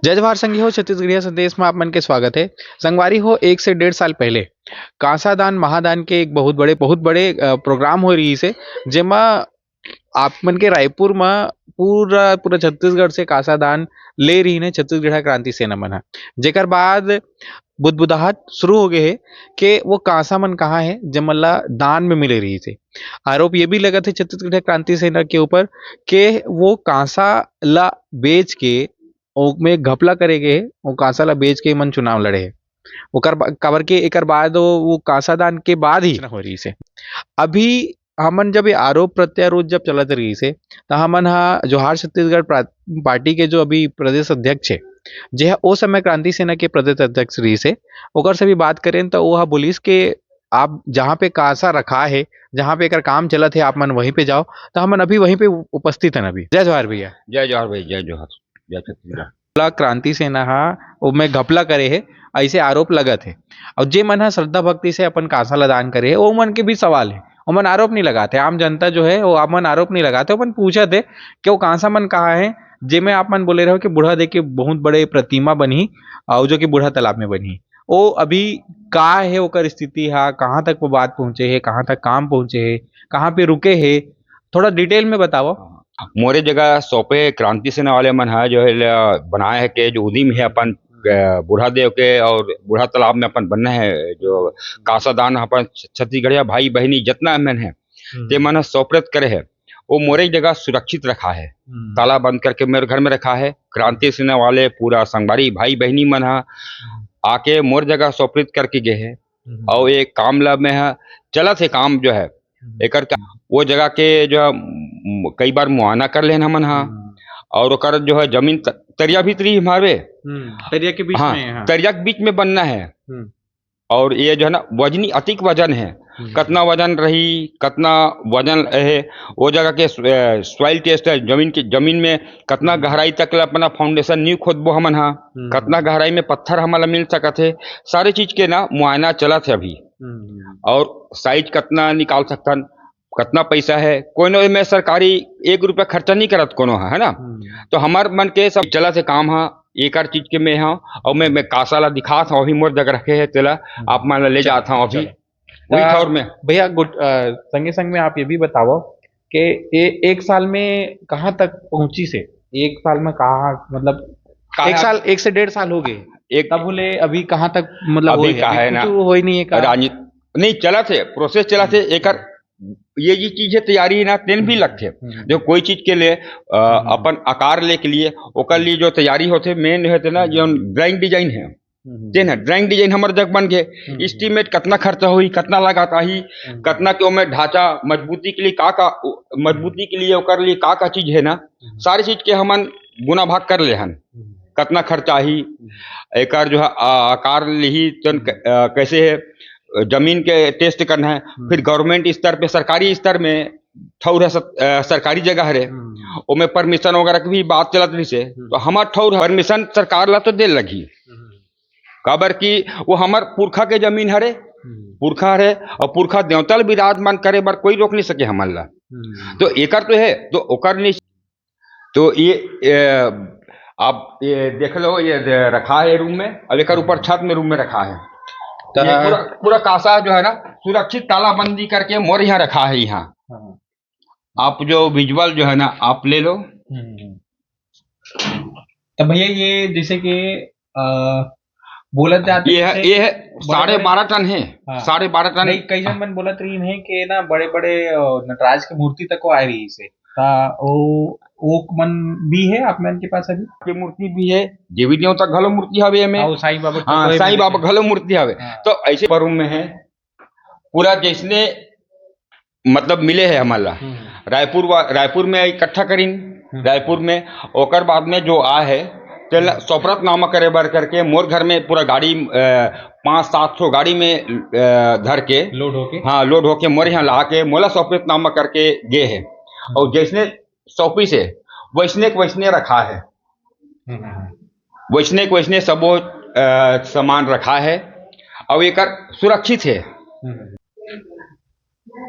जय जवाहर संगी हो छत्तीसगढ़िया संदेश में आप मन के स्वागत है। संगवारी हो 1 से 1.5 साल पहले कांसा दान महादान के एक बहुत बड़े प्रोग्राम हो रही से जेमा आप मन के रायपुर में पूरा पूरा छत्तीसगढ़ से कांसा दान ले रही ने छत्तीसगढ़ क्रांति सेना मन ह जेकर बाद बुदबुदाहट शुरू हो गए है कि वो कांसा मन कहाँ है जमन ला दान में मिले रही थे। आरोप ये भी लगा थे छत्तीसगढ़ क्रांति सेना के ऊपर कि वो कांसा ला बेच के ओमे घपला करे गे वो कांसा ला बेच के मन चुनाव लड़े हे। ओकर काबर के एकर बाद वो कांसा दान के बाद ही हो रही से अभी हमन जब ये आरोप प्रत्यारोप जब चलत रही से तो हमन हा जोहार छत्तीसगढ़ पार्टी के जो अभी प्रदेश अध्यक्ष है जे हा ओ समय क्रांति सेना के प्रदेश अध्यक्ष रही से ओकर से भी बात करें तो वो हा बोलिस के आप जहाँ पे कांसा रखा है जहाँ पे एकर काम चलत है आप मन वहीं पे जाओ। तो हमन अभी वहीं पे उपस्थित है अभी। जय जवाहर भैया। जय जवाहर भाई, जय जवाहर, जय छत्तीसगढ़। ला क्रांति सेना हा ओमे घपला करे है ऐसे आरोप लगत है और जे मन हा श्रद्धा भक्ति से अपन कांसा ला दान करे है वो मन के भी सवाल है। वो मन आरोप नहीं लगाते, आम जनता जो है वो आप मन आरोप नहीं लगाते, वो मन पूछत है कि वो कांसा मन कहाँ है जेमे आप मन बोले रहे हो कि बूढ़ा देख के बहुत बड़े प्रतिमा बनी और जो कि बूढ़ा तालाब में बनी वो अभी का है ओकर स्थिति हा कहाँ तक वो बात पहुंचे है कहाँ तक काम पहुंचे है कहाँ पे रुके है थोड़ा डिटेल में बताओ। मोरे जगह सौंपे क्रांति सेना वाले मन है जो है बनाए है कि जो उदीम है अपन बूढ़ा देव के और बूढ़ा तालाब में अपन बनना है जो कांसा दान अपन छत्तीसगढ़िया भाई बहनी जितना मन है ते मन है सौप्रत करे है वो मोरे जगह सुरक्षित रखा है। ताला बंद करके मेरे घर में रखा है। क्रांति सेना वाले पूरा संगवारी भाई बहनी मन है आके मोर जगह सौप्रत करके गए है और एक काम ला में है चलत है काम जो है एकर वो जगह के जो है कई बार मुआयना कर लेन हमन हा और ओकर जो है जमीन तरिया भीतरी हमारे तरिया के बीच हाँ में हाँ। तरिया के बीच में बनना है और ये जो है ना वजनी अतिक वजन है कितना वजन रही कितना वजन है वो जगह के सॉइल टेस्ट है जमीन में कितना गहराई तक अपना फाउंडेशन नींव खोदबो हमन हा कितना गहराई में पत्थर हमला मिल सकत है सारे चीज के ना मुआयना चलत है अभी और साइज कितना निकाल सकतन कितना पैसा है कोई न में सरकारी 1 रुपया खर्चा नहीं करत कोनो है ना। तो हमार मन के सब चला से काम है एक चीज के में हाँ और मैं कांसा ला दिखा था अभी मोर जगह रखे है तेला आप मान ले जाता हूँ अभी वही ठौर में। भैया संगे संग में आप ये भी बताओ कि 1 साल में कहाँ तक पहुंची से 1 साल में कहाँ मतलब 1 से 1.5 साल हो गए एक तब बोले अभी कहाँ तक मतलब अभी का है ना हो ही नहीं है राजनीति नहीं चला थे प्रोसेस चला थे एक ये जी चीजें तैयारी ना तेन भी लगते जो कोई चीज के लिए अपन आकार ले के लिए ओकर लिए जो तैयारी होते मेन होते ना जो ड्राइंग डिजाइन है तेन ड्राइंग डिजाइन हमारे जग बन गए एस्टीमेट कितना खर्चा हुई कितना लागत आई कितना के ओमे ढांचा मजबूती के लिए का मजबूती के लिए ओकर लिए का चीज है ना सारी चीज के हमन गुना भाग कर ले हन कितना खर्चा ही एक जो है आकार ली कैसे है जमीन के टेस्ट करना है फिर गवर्नमेंट स्तर पे सरकारी स्तर में ठौर है सरकारी जगह है ओमे परमिशन वगैरह की भी बात चलत रही से तो हमार ठौर परमिशन सरकार ला तो दे लगी काबर की वो हमार पुरखा के जमीन हरे पुरखा है और पुरखा देवतल विराजमान करे बार कोई रोक नहीं सके हमार ला। तो एकर तो है तो ओकर नहीं तो ये आप ये देख लो ये रखा है रूम में और एक ऊपर छत में रूम में रखा है ये पूरा कांसा जो है ना सुरक्षित तालाबंदी करके मोर यहाँ रखा है यहाँ आप जो विजुअल जो है ना आप ले लो। तो भैया ये जैसे कि बोलत जाते ये है 12.5 टन है। 12.5 टन कई जन मन बोलत रही है कि ना बड़े बड़े नटराज की मूर्ति तक को आ रही से ओक मन भी है आप मन के पास अभी की मूर्ति भी है देवी देवता घलो मूर्ति हवे में साईं बाबा हाँ साईं बाबा घलो मूर्ति हवे तो ऐसे रूम में है पूरा जैसने मतलब मिले है हमारा रायपुर में इकट्ठा करीन रायपुर में ओकर बाद में जो आ है सौप्रत नामा करे बर करके मोर घर में पूरा गाड़ी 500-700 गाड़ी में धर के लोड होके मोर यहाँ ला के मोला सौप्रत नामा करके गे है और जैसने सौंपी से वैसने रखा है वैसने सब सामान रखा है और एक सुरक्षित है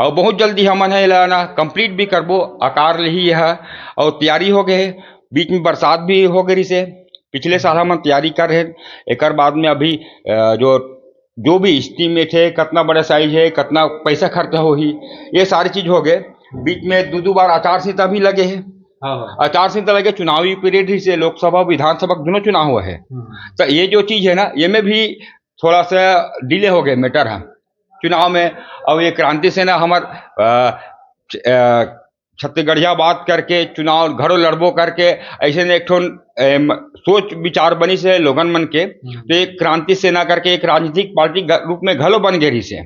और बहुत जल्दी हमन है ना कंप्लीट भी करबो आकार ही है और तैयारी हो गए बीच में बरसात भी हो गई से पिछले साल हम तैयारी कर रहे हैं। एक बाद में अभी जो भी एस्टीमेट है, कितना बड़ा साइज है, कितना पैसा खर्चा हो ही, ये सारी चीज हो गए। बीच में दो बार आचार संहिता भी लगे है। आचार संहिता लगे, चुनावी पीरियड ही से लोकसभा विधानसभा दोनों चुनाव हुआ है। तो ये जो चीज है ना, ये में भी थोड़ा सा डिले हो गए मैटर है चुनाव में। अब ये क्रांति सेना हमार छत्तीसगढ़िया बात करके चुनाव घरों लड़बो करके ऐसे ने एक ठो सोच विचार बनी से लोगन मन के, तो एक क्रांति सेना करके एक राजनीतिक पार्टी रूप में घलो बन गए रही से।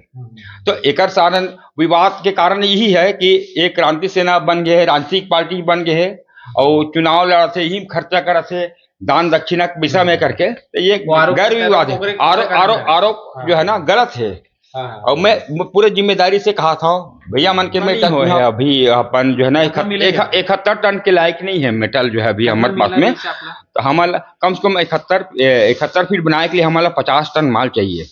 तो एक सारण विवाद के कारण यही है कि एक क्रांति सेना बन गए है, राजनीतिक पार्टी बन गए है, और चुनाव लड़ा थे, यही खर्चा करा थे दान दक्षिणा के विषय में करके। तो ये गैर विवाद है, आरोप जो है ना गलत है। और मैं पूरे जिम्मेदारी से कहा था भैया मन के मेटल हो है अभी अपन जो है ना 71 टन के लायक नहीं है मेटल जो है अभी हमारे पास में। तो हमारा कम से कम 71 फीट बनाने के लिए हमारा 50 टन माल चाहिए।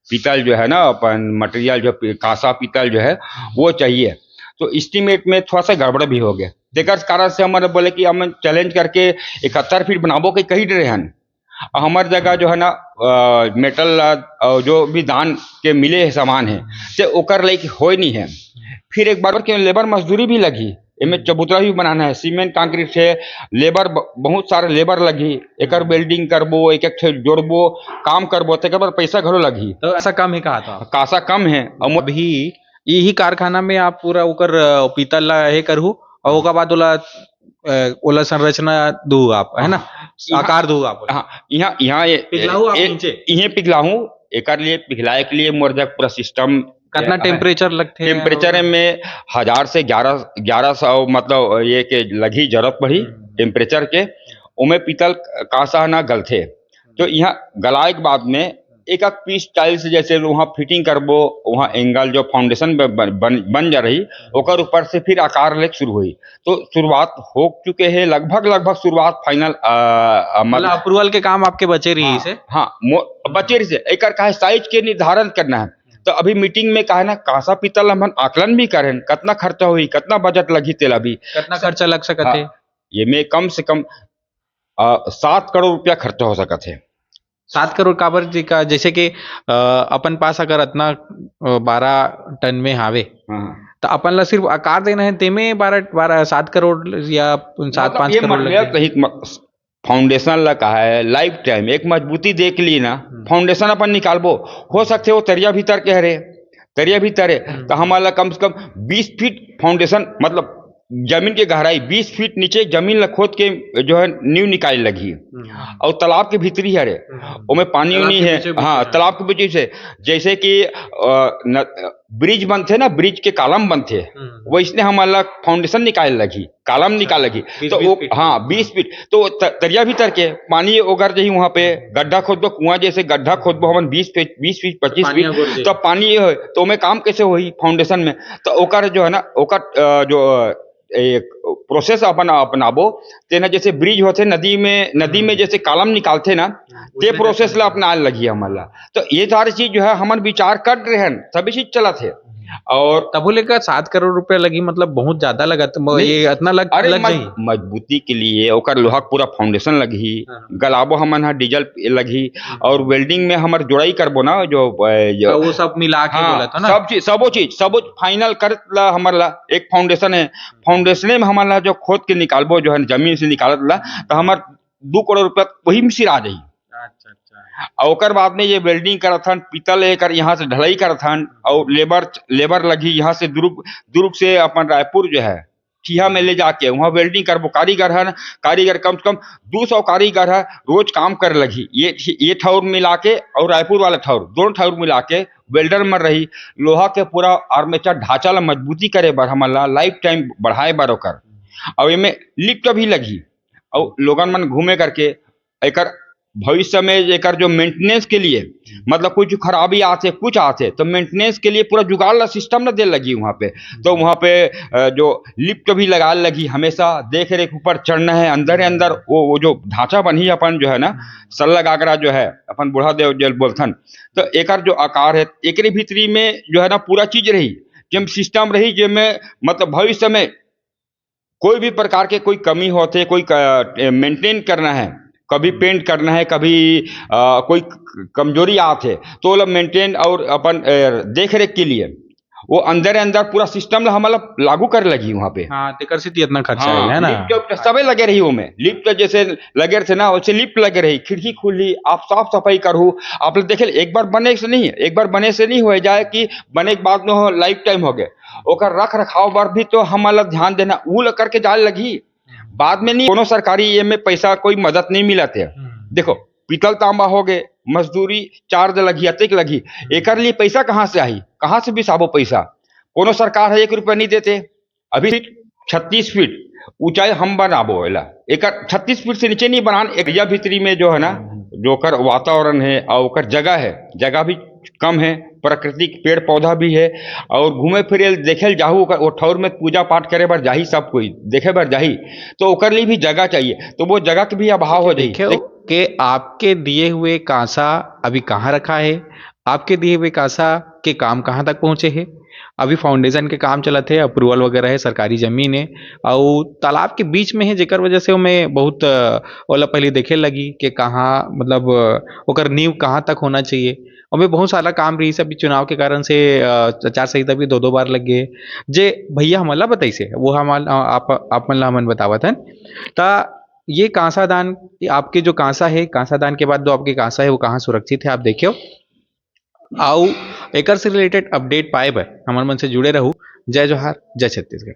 पीतल जो है ना अपन मटेरियल जो कांसा पीतल जो है वो चाहिए। तो एस्टीमेट में थोड़ा सा गड़बड़ भी हो गया। देकर कारण से हमारे बोले कि हम चैलेंज करके 71 फीट बनाबो के कही रहे हैं। हमार जगह जो है ना मेटल जो भी दान के मिले है सामान है से ओकर लाइक हो नहीं है। फिर एक बार के लेबर मजदूरी भी लगी, इनमें चबूतरा भी बनाना है, सीमेंट कंक्रीट से लेबर बहुत सारे लेबर लगी, एक वेल्डिंग करबो, एक जोड़बो काम करबो, तो एक पैसा घरो लगी। तो ऐसा कम ही कहा था, कासा कम है। और अभी यही कारखाना में आप पूरा ओकर पीतल ला हे करहु और ओकर बाद ओला संरचना दू आप है ना, आकार दू आप। हाँ, यहाँ ये पिघलाहूँ एक लिए पिघलाए के लिए मोर जग पूरा सिस्टम। कितना टेम्परेचर लगते? टेम्परेचर में 1000 से 1100 मतलब ये के लगी जरूरत पड़ी टेम्परेचर के। उमें पीतल कांसा ना गलथे। तो यहाँ गलाए के बाद में एक पीस टाइल्स जैसे वहाँ फिटिंग करबो, वहाँ एंगल जो फाउंडेशन बन जा रही ओकर ऊपर से फिर आकार लेक शुरू हुई। तो शुरुआत हो चुके हैं लगभग शुरुआत फाइनल मतलब अप्रूवल के काम आपके बचे रही से। हाँ बचे रही से एक का साइज के निर्धारण करना है। तो अभी मीटिंग में कहा ना कांसा पीतल हम आकलन भी करें कितना खर्चा हुई, कितना बजट लगी, तेला भी कितना खर्चा लग सकते है। ये में कम से कम 7 करोड़ रुपया खर्चा हो सकता है। 7 करोड़ काबर जी का, जैसे कि अपन पास अगर इतना 12 टन में हावे तो अपन ला सिर्फ आकार देना है, तेमे 7 करोड़ या 7-5 करोड़ फाउंडेशन लगा है लाइफ टाइम एक मजबूती दे के लिए ना फाउंडेशन अपन निकालबो। हो सकते हो तरिया भीतर कह रहे तरिया भीतर है तो हमारा कम से कम 20 फीट फाउंडेशन मतलब जमीन की गहराई 20 फीट नीचे जमीन खोद के जो है नींव निकाल लगी। और तालाब के भीतरी है रे उसमें पानी नहीं है। हाँ तालाब के बीच से जैसे कि ब्रिज बनते ना, ब्रिज के कालम बनते वो इसने हमारा फाउंडेशन निकाल लगी, कालम निकाल लगी। तो वो हाँ 20 फीट तो तरिया भीतर के पानी ओगर जही वहाँ पे गड्ढा खोद दो, कुआं जैसे गड्ढा खोद दो हम 20 फीट 25 फीट तो पानी हो तो में काम कैसे हुई फाउंडेशन में। तो ओकर जो है ना ओकर जो एक प्रोसेस अपनाबो तेना जैसे ब्रिज होते नदी में जैसे कालम निकालते ना ते प्रोसेस ला अपना लगी हमारा। तो ये सारी चीज जो है हम विचार कर रहे हैं, सभी चीज चला थे। और तब लेकर 7 करोड़ रुपया लगी, मतलब बहुत ज्यादा लगा। तो ये इतना लग जाई मजबूती के लिए ओकर लोहा पूरा फाउंडेशन लगी, गलाबो हमन डीजल लगी और वेल्डिंग में हमार जोड़ाई करबो ना जो वो सब मिला के बोला था ना, सब चीज फाइनल कर ला हमारा एक फाउंडेशन है। फाउंडेशन में हमारा जो खोद के निकालबो जो है जमीन से निकालत ला तो हमार 2 करोड़ रुपया वही में सिर आ जाई। और बाद में ये वेल्डिंग करथन, पीतल लेकर यहाँ से ढलाई करथन और लेबर लगी यहाँ से दुर्ग से अपन रायपुर जो है ठिया में ले जाके वहाँ वेल्डिंग करबो। कारीगर कम से कम 200 कारीगर है रोज काम कर लगी। ये ठौर मिला के और रायपुर वाला ठौर दोनों ठौर मिला के वेल्डर में रही लोहा के पूरा आर्मेचर ढांचा ला मजबूती करे बर हमारा लाइफ टाइम बढ़ाए बर ओकर। और इनमें लिफ्ट भी लगी और लोगन मन घूमे करके एक भविष्य में एक जो मेंटेनेंस के लिए मतलब कुछ खराबी आते कुछ आते तो मेंटेनेंस के लिए पूरा जुगाड़ ला सिस्टम ना दे लगी वहाँ पे। तो वहाँ पे जो लिफ्ट भी लगा लगी, हमेशा देख रेख ऊपर चढ़ना है अंदर वो जो ढांचा बनी अपन जो है ना सल्ला गागरा जो है अपन बूढ़ा देव जेल बोलथन। तो एक जो आकार है एक भीतरी में जो है ना पूरा चीज रही जिम सिस्टम रही जिसमें मतलब भविष्य में कोई भी प्रकार के कोई कमी होते कोई मेंटेन करना है कभी पेंट करना है, कभी कोई कमजोरी आते तो वो लोग मेंटेन और अपन देख रेख के लिए वो अंदर अंदर पूरा सिस्टम हमला लागू कर लगी वहाँ पे। हाँ तेकर से इतना खर्चा है ना। लिफ्ट जो सबे लगे रही में, लिफ्ट जैसे लगे थे ना वैसे लिफ्ट लगे रही, खिड़की खुली, आप साफ सफाई करू। आप लोग देखे एक बार बने से नहीं, एक बार बने से नहीं हो जाए कि बने के बाद में लाइफ टाइम हो गए, ओकर रख रखाव पर भी तो हम अलग ध्यान देना, वो लग करके जाए लगी बाद में नहीं। कोनो सरकारी ये में पैसा कोई मदद नहीं मिला थे। देखो पीतल तांबा हो गए, मजदूरी चार्ज लगी, अतिक लगी, एकर लिए पैसा कहाँ से आई, कहाँ से भी साबो पैसा। कोनो सरकार है 1 रुपया नहीं देते। अभी 36 फीट ऊंचाई हम बनाबो एला, एक 36 फीट से नीचे नहीं बनान। एक या भीतरी में जो है ना, जो कर वातावरण है और ओकर जगह है, जगह भी कम है, प्राकृतिक पेड़ पौधा भी है, और घूमे फिरे देखे जाहू वो ठौर में पूजा पाठ करे बर जाही, सब कोई देखे बर जाही, तो ओकर लिए भी जगह चाहिए, तो वो जगह के भी अभाव हो जाए। कि आपके दिए हुए कांसा अभी कहाँ रखा है, आपके दिए हुए कांसा के काम कहाँ तक पहुँचे हैं। अभी फाउंडेशन के काम चलत है, अप्रूवल वगैरह है, सरकारी जमीन है और तालाब के बीच में है, जेकर वजह से मैं बहुत ओला पहले देखे लगी कि कहाँ मतलब ओकर नींव कहाँ तक होना चाहिए। और मैं बहुत सारा काम रही से अभी चुनाव के कारण से आचार संहिता भी 2 बार लग गए। जे भैया हमला बताई से वो हम आप मन ला हमन बतावत हन। ता ये कांसा दान, आपके जो कांसा है, कांसा दान के बाद जो आपके कांसा है वो कहाँ सुरक्षित है आप देखियो। आओ एकर से रिलेटेड अपडेट पाए बर हमन मन से जुड़े रहू। जय जोहार, जय छत्तीसगढ़।